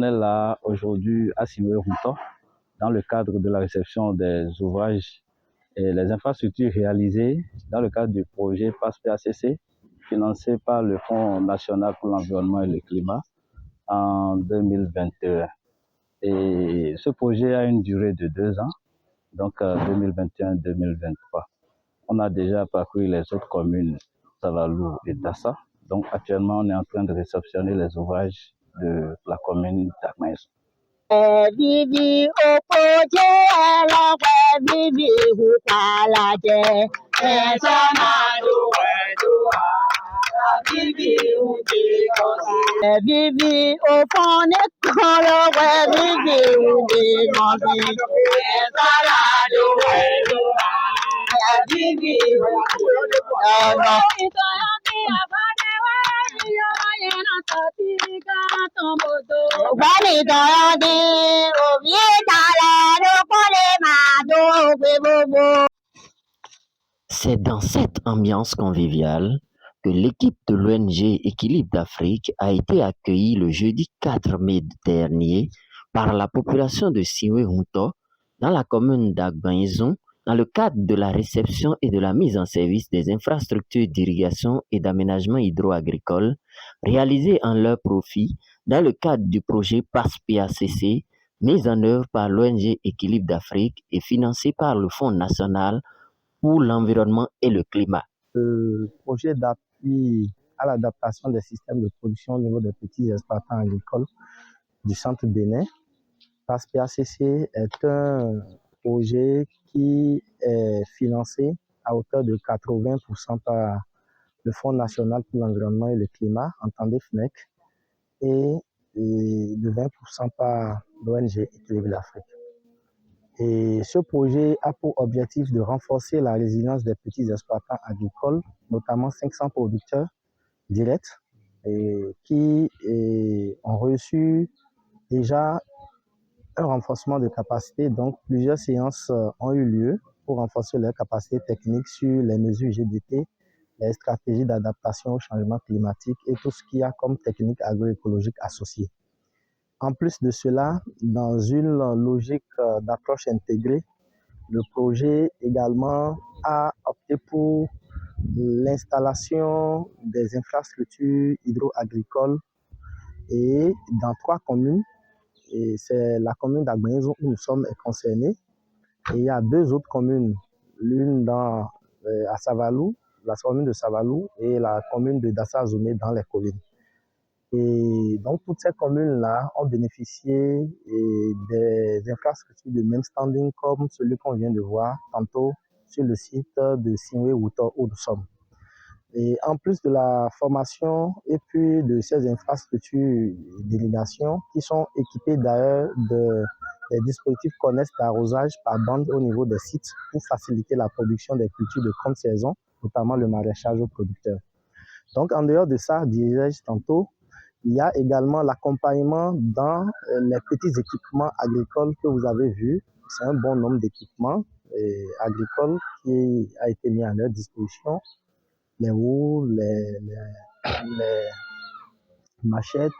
On est là aujourd'hui à Siwe-Routo dans le cadre de la réception des ouvrages et les infrastructures réalisées dans le cadre du projet PASPACC financé par le Fonds national pour l'environnement et le climat en 2021. Et ce projet a une durée de 2 ans, donc 2021-2023. On a déjà parcouru les autres communes, Savalou et Dassa. Donc actuellement, on est en train de réceptionner les ouvrages de la commune d'Agmaïs. Vivi opoje alawe vivi hukalaje esamadu wedua vivi ukikosi vivi opone kolowe vivi ukikosi esamadu wedua vivi ukikosi C'est dans cette ambiance conviviale que l'équipe de l'ONG Équilibre d'Afrique a été accueillie le jeudi 4 mai dernier par la population de Siwe-Routo dans la commune d'Agbanizon dans le cadre de la réception et de la mise en service des infrastructures d'irrigation et d'aménagement hydro-agricole réalisées en leur profit dans le cadre du projet PASPACC mis en œuvre par l'ONG Équilibre d'Afrique et financé par le Fonds national pour l'environnement et le climat. Le projet d'appui à l'adaptation des systèmes de production au niveau des petits exploitants agricoles du centre Bénin, PASPACC est un projet qui est financé à hauteur de 80% par le Fonds national pour l'environnement et le climat, entendez FNEC, et de 20% par l'ONG Équilibre d'Afrique. Et ce projet a pour objectif de renforcer la résilience des petits exploitants agricoles, notamment 500 producteurs directs qui ont reçu déjà un renforcement de capacité. Donc, plusieurs séances ont eu lieu pour renforcer leurs capacités techniques sur les mesures GDT, les stratégies d'adaptation au changement climatique et tout ce qu'il y a comme technique agroécologique associée. En plus de cela, dans une logique d'approche intégrée, le projet également a opté pour l'installation des infrastructures hydro-agricoles et dans 3 communes. Et c'est la commune d'Agbanizon où nous sommes concernés. Et il y a 2 autres communes, l'une à Savalou, la commune de Savalou, et la commune de Dassa-Zoumé dans les collines. Et donc, toutes ces communes-là ont bénéficié des infrastructures de même standing comme celui qu'on vient de voir tantôt sur le site de Siwe-Routo où nous sommes. Et en plus de la formation et puis de ces infrastructures d'irrigation qui sont équipées d'ailleurs des dispositifs connexes d'arrosage par bande au niveau des sites pour faciliter la production des cultures de grande saison, notamment le maraîchage aux producteurs. Donc, en dehors de ça, disais-je tantôt, il y a également l'accompagnement dans les petits équipements agricoles que vous avez vus. C'est un bon nombre d'équipements agricoles qui a été mis à leur disposition. Les houles, les machettes,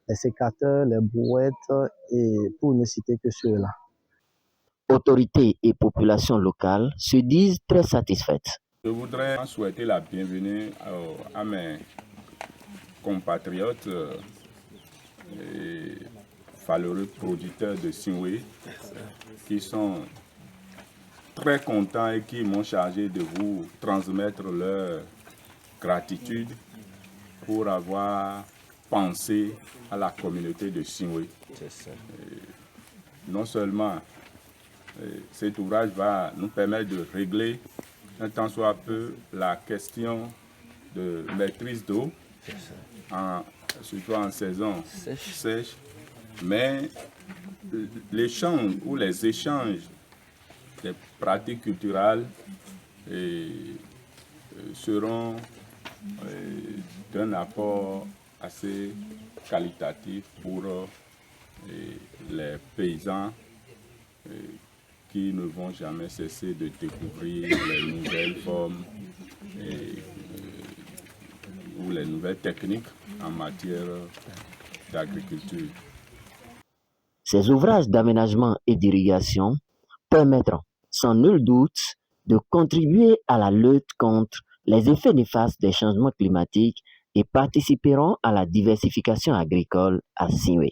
les sécateurs, les brouettes, et pour ne citer que ceux-là. Autorités et populations locales se disent très satisfaites. Je voudrais souhaiter la bienvenue à mes compatriotes et valeureux producteurs de Siwe qui sont très contents et qui m'ont chargé de vous transmettre leur gratitude pour avoir pensé à la communauté de Siwe. Non seulement cet ouvrage va nous permettre de régler un tant soit peu la question de maîtrise d'eau, surtout en saison sèche, mais l'échange ou les échanges des pratiques culturelles seront d'un apport assez qualitatif pour les paysans qui ne vont jamais cesser de découvrir les nouvelles formes ou les nouvelles techniques en matière d'agriculture. Ces ouvrages d'aménagement et d'irrigation permettront sans nul doute de contribuer à la lutte contre les effets néfastes des changements climatiques et participeront à la diversification agricole à Siwe.